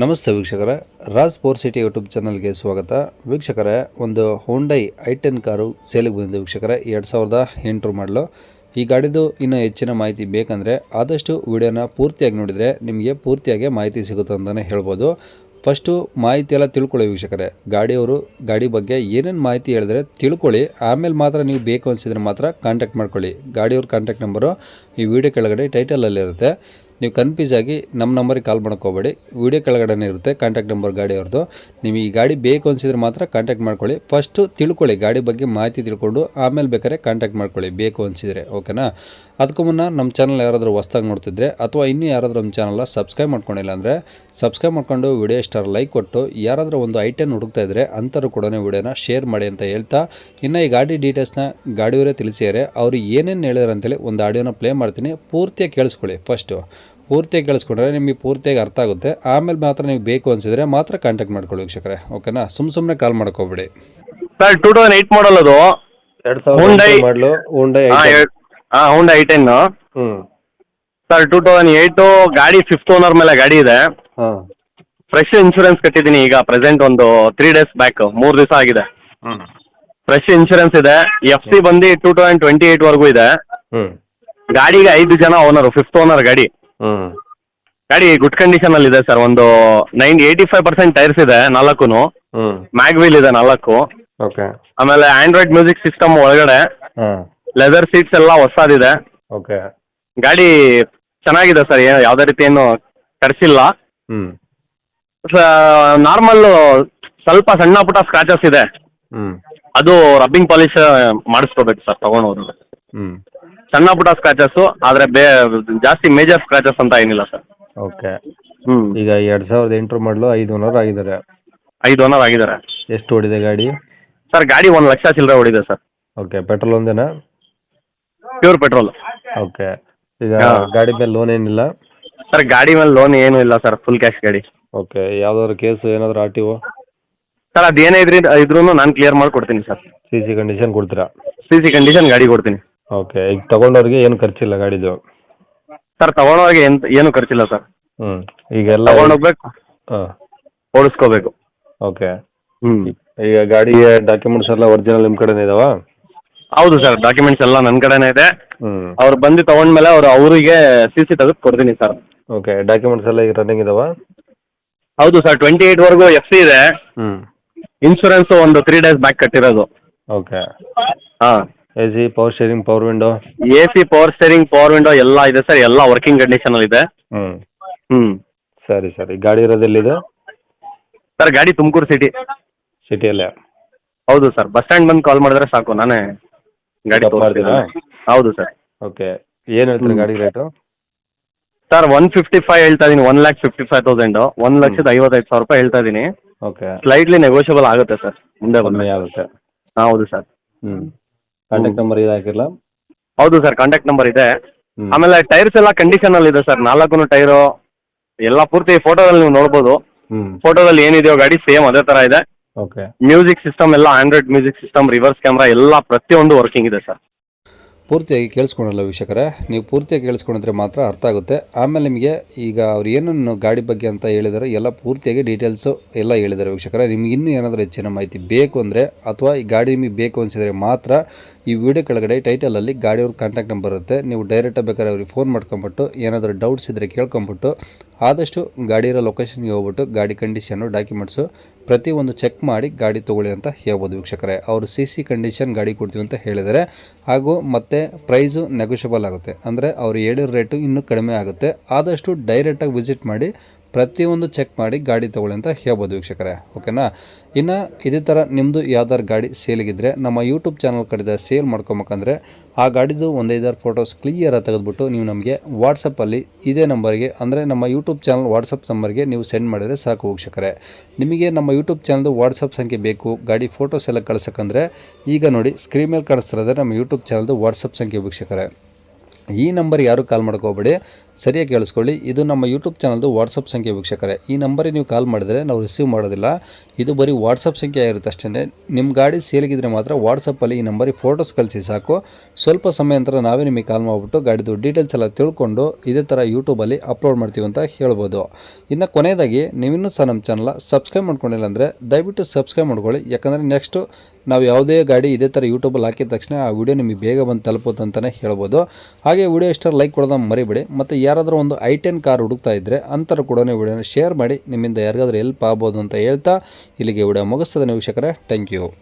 ನಮಸ್ತೆ ವೀಕ್ಷಕರೇ, Raj four city YouTube ಚಾನಲ್ಗೆ ಸ್ವಾಗತ. ವೀಕ್ಷಕರೇ, ಒಂದು ಹೋಂಡೈ i10 ಕಾರು ಸೇಲಿಗೆ ಬಂದಿದೆ ವೀಕ್ಷಕರೇ. 2008 ಮಾಡಲು. ಈ ಗಾಡಿದು ಇನ್ನೂ ಹೆಚ್ಚಿನ ಮಾಹಿತಿ ಬೇಕಂದರೆ ಆದಷ್ಟು ವಿಡಿಯೋನ ಪೂರ್ತಿಯಾಗಿ ನೋಡಿದರೆ ನಿಮಗೆ ಪೂರ್ತಿಯಾಗಿ ಮಾಹಿತಿ ಸಿಗುತ್ತೆ ಅಂತಲೇ ಹೇಳ್ಬೋದು. ಫಸ್ಟು ಮಾಹಿತಿ ಎಲ್ಲ ತಿಳ್ಕೊಳ್ಳಿ ವೀಕ್ಷಕರೇ. ಗಾಡಿ ಬಗ್ಗೆ ಏನೇನು ಮಾಹಿತಿ ಹೇಳಿದ್ರೆ ತಿಳ್ಕೊಳ್ಳಿ, ಆಮೇಲೆ ಮಾತ್ರ ನೀವು ಬೇಕು ಅನಿಸಿದ್ರೆ ಮಾತ್ರ ಕಾಂಟ್ಯಾಕ್ಟ್ ಮಾಡ್ಕೊಳ್ಳಿ. ಗಾಡಿಯವ್ರ ಕಾಂಟ್ಯಾಕ್ಟ್ ನಂಬರು ಈ ವಿಡಿಯೋ ಕೆಳಗಡೆ ಟೈಟಲಲ್ಲಿರುತ್ತೆ. ನೀವು ಕನ್ಫ್ಯೂಸ್ ಆಗಿ ನಮ್ಮ ನಂಬರಿಗೆ ಕಾಲ್ ಮಾಡೋಕ್ಕೋಗಬೇಡಿ. ವಿಡಿಯೋ ಕೆಳಗಡೆ ಇರುತ್ತೆ ಕಾಂಟ್ಯಾಕ್ಟ್ ನಂಬರ್ ಗಾಡಿಯವ್ರದ್ದು. ನೀವು ಈ ಗಾಡಿ ಬೇಕು ಅನಿಸಿದ್ರೆ ಮಾತ್ರ ಕಾಂಟ್ಯಾಕ್ಟ್ ಮಾಡ್ಕೊಳ್ಳಿ. ಫಸ್ಟು ತಿಳ್ಕೊಳ್ಳಿ, ಗಾಡಿ ಬಗ್ಗೆ ಮಾಹಿತಿ ತಿಳ್ಕೊಂಡು ಆಮೇಲೆ ಬೇಕಾದ್ರೆ ಕಾಂಟ್ಯಾಕ್ಟ್ ಮಾಡ್ಕೊಳ್ಳಿ ಬೇಕು ಅನಿಸಿದರೆ, ಓಕೆನಾ. ಅದಕ್ಕೂ ಮುನ್ನ ನಮ್ಮ ಚಾನಲ್ ಯಾರಾದರೂ ಹೊಸ್ದಾಗಿ ನೋಡ್ತಿದ್ರೆ ಅಥವಾ ಇನ್ನೂ ಯಾರಾದರೂ ನಮ್ಮ ಚಾನಲ್ನ ಸಬ್ಸ್ಕ್ರೈಬ್ ಮಾಡ್ಕೊಂಡಿಲ್ಲ ಅಂದರೆ ಸಬ್ಸ್ಕ್ರೈಬ್ ಮಾಡ್ಕೊಂಡು ವಿಡಿಯೋ ಇಷ್ಟ ಲೈಕ್ ಕೊಟ್ಟು, ಯಾರಾದರೂ ಒಂದು i10 ಹುಡುಕ್ತಾ ಇದ್ದರೆ ಅಂಥವ್ರು ಕೂಡ ವಿಡಿಯೋನ ಶೇರ್ ಮಾಡಿ ಅಂತ ಹೇಳ್ತಾ, ಇನ್ನು ಈ ಗಾಡಿ ಡೀಟೇಲ್ಸ್ನ ಗಾಡಿಯವರೇ ತಿಳಿಸಿದ್ದಾರೆ. ಅವರು ಏನೇನು ಹೇಳಿದ್ರು ಅಂತೇಳಿ ಒಂದು ಆಡಿಯೋನ ಪ್ಲೇ ಮಾಡ್ತೀನಿ, ಪೂರ್ತಿಯಾಗಿ ಕೇಳಿಸ್ಕೊಳ್ಳಿ. ಫಸ್ಟು ಪೂರ್ತಿಯಾಗಿ ಕೇಳಿಸ್ಕೊಂಡ್ರೆ ನಿಮಗೆ ಪೂರ್ತಿಯಾಗಿ ಅರ್ಥ ಆಗುತ್ತೆ. ಆಮೇಲೆ ಮಾತ್ರ ನೀವು ಬೇಕು ಅನಿಸಿದ್ರೆ ಮಾತ್ರ ಕಾಂಟ್ಯಾಕ್ಟ್ ಮಾಡ್ಕೊಳ್ಳಿ ವೀಕ್ಷಕರೇ, ಓಕೆನಾ. ಸುಮ್ಮನೆ ಕಾಲ್ ಮಾಡ್ಕೋಬೇಡಿ. ಸರ್ 2008 ಮಾಡಲ್ ಅದು. 2008 ಮಾಡಲು ಹೋಂಡೈ ಹೋಂಡೈ i10. ಸರ್ 2008 ಗಾಡಿ 5th ಓನರ್ ಮೇಲೆ ಗಾಡಿ ಇದೆ. ಹಾಂ, ಫ್ರೆಶ್ ಇನ್ಶೂರೆನ್ಸ್ ಕಟ್ಟಿದ್ದೀನಿ ಈಗ ಪ್ರೆಸೆಂಟ್ ಒಂದು 3 ಡೇಸ್ ಬ್ಯಾಕ್, 3 ದಿವಸ ಆಗಿದೆ. ಫ್ರೆಶ್ ಇನ್ಶೂರೆನ್ಸ್ ಇದೆ. FC ಬಂದು 2028 ವರೆಗೂ ಇದೆ. ಗಾಡಿಗೆ 5 ಜನ ಓನರು, 5th ಓನರ್ ಗಾಡಿ. ಗಾಡಿ ಗುಡ್ ಕಂಡೀಷನ್ ಅಲ್ಲಿ ಇದೆ ಸರ್. ಒಂದು 85% ಟೈರ್ಸ್ ಇದೆ, 4 ಮ್ಯಾಗ್ವೀಲ್ ಇದೆ 4. ಓಕೆ. ಆಮೇಲೆ ಆಂಡ್ರಾಯ್ಡ್ ಮ್ಯೂಸಿಕ್ ಸಿಸ್ಟಮ್ ಒಳಗಡೆ, ಲೆದರ್ ಸೀಟ್ಸ್ ಎಲ್ಲ ಹೊಸದಿದೆ. ಓಕೆ. ಗಾಡಿ ಚೆನ್ನಾಗಿದೆ ಸರ್, ಯಾವುದೇ ರೀತಿ ಏನು ತರಿಸಿಲ್ಲ. ನಾರ್ಮಲ್ ಸ್ವಲ್ಪ ಸಣ್ಣ ಪುಟ್ಟ ಸ್ಕ್ರಾಚಸ್ ಇದೆ, ಅದು ರಬ್ಬಿಂಗ್ ಪಾಲಿಶ್ ಮಾಡಿಸ್ಕೋಬೇಕು ಸರ್ ತಗೊಂಡೋದ್ರು. ಸಣ್ಣ ಪುಟ್ಟ ಸ್ಕ್ರಾಚಸ್ಸು, ಆದರೆ ಜಾಸ್ತಿ ಮೇಜರ್ ಸ್ಕ್ರಾಚಸ್ ಅಂತ ಏನಿಲ್ಲ ಸರ್. ಓಕೆ. ಈಗ 2008 ಮಾಡಲು 5 ಓನರ್ ಆಗಿದ್ದಾರೆ. 5 ಓನರ್ ಆಗಿದ್ದಾರೆ. ಎಷ್ಟು ಓಡಿದೆ ಗಾಡಿ? ಸರ್ ಗಾಡಿ 1 ಲಕ್ಷ ಚಿಲ್ಲರೆ ಓಡಿದೆ ಸರ್. ಓಕೆ. ಪೆಟ್ರೋಲ್ ಒಂದೇನಾ? Pure petrol. ಓಕೆ. ಈಗ ಗಾಡಿ ಮೇಲೆ ಲೋನ್ ಏನಿಲ್ಲ? ಸರ್ ಗಾಡಿ ಮೇಲೆ ಲೋನ್ ಏನೂ ಇಲ್ಲ ಸರ್, ಫುಲ್ ಕ್ಯಾಶ್ ಗಾಡಿ. ಓಕೆ. ಯಾವ್ದಾದ್ರು ಕೇಸು ಏನಾದರೂ RTO? ಸರ್ ಅದೇನೇ ಇದ್ರೂ ನಾನು ಕ್ಲಿಯರ್ ಮಾಡಿಕೊಡ್ತೀನಿ ಸರ್. CC ಕಂಡೀಷನ್ ಕೊಡ್ತೀರಾ? CC ಕಂಡೀಷನ್ ಗಾಡಿ ಕೊಡ್ತೀನಿ. ಓಕೆ. ಈಗ ತಗೊಂಡವ್ರಿಗೆ ಏನು ಖರ್ಚಿಲ್ಲ ಗಾಡಿದು? ಸರ್ ತಗೊಂಡೋರಿಗೆ ಏನು ಖರ್ಚಿಲ್ಲ ಸರ್. ಈಗೆಲ್ಲ ತಗೊಂಡೋಗ್ಬೇಕು, ಓಡಿಸ್ಕೋಬೇಕು. ಓಕೆ. ಈಗ ಗಾಡಿ ಡಾಕ್ಯುಮೆಂಟ್ಸ್ ಎಲ್ಲ ಒರಿಜಿನಲ್ ನಿಮ್ಮ ಕಡೆನೇ ಇದಾವಾ? ಹೌದು ಸರ್, ಡಾಕ್ಯುಮೆಂಟ್ಸ್ ಎಲ್ಲ ನನ್ನ ಕಡೆನೇ ಇದೆ. ಅವ್ರು ಬಂದು ತಗೊಂಡ್ಮೇಲೆ ಅವರಿಗೆ CC ತೆಗೆದು ಕೊಡ್ತೀನಿ ಸರ್. ಓಕೆ. ಡಾಕ್ಯುಮೆಂಟ್ಸ್ ಎಲ್ಲ ಈಗ ರನ್ನಿಂಗ್ ಇದಾವಾ? ಹೌದು ಸರ್, 28 ವರೆಗೂ FC ಇದೆ. ಇನ್ಶೂರೆನ್ಸ್ ಒಂದು 3 ಡೇಸ್ ಬ್ಯಾಕ್ ಕಟ್ಟಿರೋದು. ಓಕೆ. ಹಾಂ. AC, power steering, power window? AC, power steering, power window ಎಲ್ಲ ಇದೆ ಸರ್, ಎಲ್ಲ ವರ್ಕಿಂಗ್ ಕಂಡೀಷನ್ ಅಲ್ಲಿ ಇದೆ. ಸರಿ ಸರಿ. ಗಾಡಿ ಇರೋದೆಲ್ಲಿದೆ ಸರ್? ಗಾಡಿ ತುಮಕೂರು ಸಿಟಿಯಲ್ಲೇ? ಹೌದು ಸರ್, ಬಸ್ ಸ್ಟ್ಯಾಂಡ್ ಬಂದು ಕಾಲ್ ಮಾಡಿದ್ರೆ ಸಾಕು, ನಾನೇ ಗಾಡಿ ಮಾಡ್ತೀರಾ? ಹೌದು ಸರ್. ಓಕೆ. ಏನು ಹೇಳ್ತೀರಿ ಗಾಡಿ ರೇಟು? ಸರ್ 155 ಹೇಳ್ತಾ ಇದೀನಿ, 1,55,000, 1,55,000 ಹೇಳ್ತಾ ಇದೀನಿ. ಓಕೆ. ಸ್ಲೈಟ್ಲಿ ನೆಗೋಷಿಯಬಲ್ ಆಗುತ್ತೆ ಸರ್, ಮುಂದೆ ಬಂದ ಆಗುತ್ತೆ. ಹೌದು ಸರ್. ಕಾಂಟ್ಯಾಕ್ಟ್ ನಂಬರ್ ಇದು ಹಾಕಿರಲ್ಲ? ಹೌದು ಸರ್, ಕಾಂಟ್ಯಾಕ್ಟ್ ನಂಬರ್ ಇದೆ. ಆಮೇಲೆ ಟೈರ್ಸ್ ಎಲ್ಲ ಕಂಡೀಷನ್ ಅಲ್ಲಿ ಇದೆ ಸರ್, 4 ಟೈರು ಎಲ್ಲ ಪೂರ್ತಿ ಫೋಟೋದಲ್ಲಿ ನೀವು ನೋಡ್ಬೋದು. ಫೋಟೋದಲ್ಲಿ ಏನಿದೆಯೋ ಗಾಡಿ ಸೇಮ್ ಅದೇ ತರ ಇದೆ. ಓಕೆ. ಮ್ಯೂಸಿಕ್ ಸಿಸ್ಟಮ್ ಎಲ್ಲ android music system, reverse camera ಎಲ್ಲ ಪ್ರತಿಯೊಂದು ವರ್ಕಿಂಗ್ ಇದೆ ಸರ್. ಪೂರ್ತಿಯಾಗಿ ಕೇಳಿಸ್ಕೊಳಲ್ಲ ವೀಕ್ಷಕರೇ, ನೀವು ಪೂರ್ತಿಯಾಗಿ ಕೇಳಿಸ್ಕೊಂಡಿದ್ರೆ ಮಾತ್ರ ಅರ್ಥ ಆಗುತ್ತೆ. ಆಮೇಲೆ ನಿಮಗೆ ಈಗ ಅವ್ರು ಏನನ್ನು ಗಾಡಿ ಬಗ್ಗೆ ಅಂತ ಹೇಳಿದರೆ ಎಲ್ಲ ಪೂರ್ತಿಯಾಗಿ ಡೀಟೇಲ್ಸು ಎಲ್ಲ ಹೇಳಿದ್ದಾರೆ ವೀಕ್ಷಕರೇ. ನಿಮ್ಗೆ ಇನ್ನೂ ಏನಾದರೂ ಹೆಚ್ಚಿನ ಮಾಹಿತಿ ಬೇಕು ಅಂದರೆ ಅಥವಾ ಈ ಗಾಡಿ ನಿಮಗೆ ಬೇಕು ಅನಿಸಿದರೆ ಮಾತ್ರ ಈ ವಿಡಿಯೋ ಕೆಳಗಡೆ ಟೈಟಲಲ್ಲಿ ಗಾಡಿಯವ್ರ ಕಾಂಟ್ಯಾಕ್ಟ್ ನಂಬರ್ ಇರುತ್ತೆ. ನೀವು ಡೈರೆಕ್ಟಾಗಿ ಬೇಕಾದ್ರೆ ಅವ್ರಿಗೆ ಫೋನ್ ಮಾಡ್ಕೊಂಬಿಟ್ಟು ಏನಾದರೂ ಡೌಟ್ಸ್ ಇದ್ದರೆ ಕೇಳ್ಕೊಂಬಿಟ್ಟು ಆದಷ್ಟು ಗಾಡಿರೋ ಲೊಕೇಶನ್ಗೆ ಹೋಗ್ಬಿಟ್ಟು ಗಾಡಿ ಕಂಡೀಷನ್ನು, ಡಾಕ್ಯುಮೆಂಟ್ಸು ಪ್ರತಿಯೊಂದು ಚೆಕ್ ಮಾಡಿ ಗಾಡಿ ತೊಗೊಳ್ಳಿ ಅಂತ ಹೇಳ್ಬೋದು ವೀಕ್ಷಕರೇ. ಅವರು CC ಕಂಡೀಷನ್ ಗಾಡಿ ಕೊಡ್ತೀವಿ ಅಂತ ಹೇಳಿದರೆ, ಹಾಗೂ ಮತ್ತು ಪ್ರೈಸು ನೆಗೋಷಿಯಬಲ್ ಆಗುತ್ತೆ. ಅಂದರೆ ಅವ್ರು ಹೇಳಿರೋ ರೇಟು ಇನ್ನೂ ಕಡಿಮೆ ಆಗುತ್ತೆ. ಆದಷ್ಟು ಡೈರೆಕ್ಟಾಗಿ ವಿಸಿಟ್ ಮಾಡಿ ಪ್ರತಿಯೊಂದು ಚೆಕ್ ಮಾಡಿ ಗಾಡಿ ತೊಗೊಳ್ಳಿ ಅಂತ ಹೇಳ್ಬೋದು ವೀಕ್ಷಕರೇ, ಓಕೆನಾ. ಇನ್ನು ಇದೇ ಥರ ನಿಮ್ಮದು ಯಾವ್ದಾರು ಗಾಡಿ ಸೇಲಿಗಿದ್ರೆ ನಮ್ಮ ಯೂಟ್ಯೂಬ್ ಚಾನಲ್ ಕಡೆದ ಸೇಲ್ ಮಾಡ್ಕೊಬೇಕಂದ್ರೆ ಆ ಗಾಡಿದು 1-5 ಫೋಟೋಸ್ ಕ್ಲಿಯರಾಗಿ ತೆಗೆದುಬಿಟ್ಟು ನೀವು ನಮಗೆ ವಾಟ್ಸಪ್ಪಲ್ಲಿ ಇದೇ ನಂಬರ್ಗೆ, ಅಂದರೆ ನಮ್ಮ ಯೂಟ್ಯೂಬ್ ಚಾನಲ್ ವಾಟ್ಸಪ್ ನಂಬರ್ಗೆ ನೀವು ಸೆಂಡ್ ಮಾಡಿದರೆ ಸಾಕು ವೀಕ್ಷಕರೇ. ನಿಮಗೆ ನಮ್ಮ ಯೂಟ್ಯೂಬ್ ಚಾನಲ್ದು ವಾಟ್ಸಪ್ ಸಂಖ್ಯೆ ಬೇಕು, ಗಾಡಿ ಫೋಟೋಸ್ ಎಲ್ಲ ಕಳ್ಸೋಕ್ಕಂದ್ರೆ ಈಗ ನೋಡಿ ಸ್ಕ್ರೀನ್ ಮೇಲೆ ಕಾಣಿಸ್ತಿರೋದೇ ನಮ್ಮ ಯೂಟ್ಯೂಬ್ ಚಾನಲ್ದು ವಾಟ್ಸಪ್ ಸಂಖ್ಯೆ ವೀಕ್ಷಕರೇ. ಈ ನಂಬರ್ ಯಾರು ಕಾಲ್ ಮಾಡ್ಕೋಬೇಡಿ, ಸರಿಯಾಗಿ ಕೇಳಿಸ್ಕೊಳ್ಳಿ, ಇದು ನಮ್ಮ ಯೂಟ್ಯೂಬ್ ಚಾನಲ್ದು ವಾಟ್ಸಪ್ ಸಂಖ್ಯೆ ವೀಕ್ಷಕರೇ. ಈ ನಂಬರಿಗೆ ನೀವು ಕಾಲ್ ಮಾಡಿದರೆ ನಾವು ರಿಸೀವ್ ಮಾಡೋದಿಲ್ಲ, ಇದು ಬರೀ ವಾಟ್ಸಪ್ ಸಂಖ್ಯೆ ಆಗಿರುತ್ತೆ ಅಷ್ಟೇ. ನಿಮ್ಮ ಗಾಡಿ ಸೇಲಿಗಿದ್ರೆ ಮಾತ್ರ ವಾಟ್ಸಪ್ಪಲ್ಲಿ ಈ ನಂಬರಿಗೆ ಫೋಟೋಸ್ ಕಳಿಸಿ ಸಾಕು. ಸ್ವಲ್ಪ ಸಮಯ ನಂತರ ನಾವೇ ನಿಮಗೆ ಕಾಲ್ ಮಾಡಿಬಿಟ್ಟು ಗಾಡಿದು ಡೀಟೇಲ್ಸ್ ಎಲ್ಲ ತಿಳ್ಕೊಂಡು ಇದೇ ಥರ ಯೂಟ್ಯೂಬಲ್ಲಿ ಅಪ್ಲೋಡ್ ಮಾಡ್ತೀವಿ ಅಂತ ಹೇಳ್ಬೋದು. ಇನ್ನು ಕೊನೆಯದಾಗಿ ನೀವಿನ್ನೂ ಸಹ ನಮ್ಮ ಚಾನಲ್ ಸಬ್ಸ್ಕ್ರೈಬ್ ಮಾಡ್ಕೊಂಡಿಲ್ಲ ಅಂದರೆ ದಯವಿಟ್ಟು ಸಬ್ಸ್ಕ್ರೈಬ್ ಮಾಡ್ಕೊಳ್ಳಿ. ಯಾಕಂದರೆ ನೆಕ್ಸ್ಟು ನಾವು ಯಾವುದೇ ಗಾಡಿ ಇದೇ ಥರ ಯೂಟ್ಯೂಬಲ್ಲಿ ಹಾಕಿದ ತಕ್ಷಣ ಆ ವಿಡಿಯೋ ನಿಮಗೆ ಬೇಗ ಬಂದು ತಲುಪುತ್ತೆ ಅಂತಲೇ ಹೇಳ್ಬೋದು. ಹಾಗೆ ವಿಡಿಯೋ ಇಷ್ಟ ಲೈಕ್ ಕೊಡೋದನ್ನು ಮರಿಬೇಡಿ. ಮತ್ತು ಯಾರಾದರೂ ಒಂದು i10 ಕಾರ್ ಹುಡುಕ್ತಾ ಇದ್ದರೆ ಅಂಥವ್ರು ಕೂಡ ವಿಡಿಯೋನ ಶೇರ್ ಮಾಡಿ, ನಿಮ್ಮಿಂದ ಯಾರಿಗಾದ್ರೂ ಹೆಲ್ಪ್ ಆಗ್ಬೋದು ಅಂತ ಹೇಳ್ತಾ ಇಲ್ಲಿಗೆ ವಿಡಿಯೋ ಮುಗಿಸ್ತದೆ ವೀಕ್ಷಕರೇ. Thank you.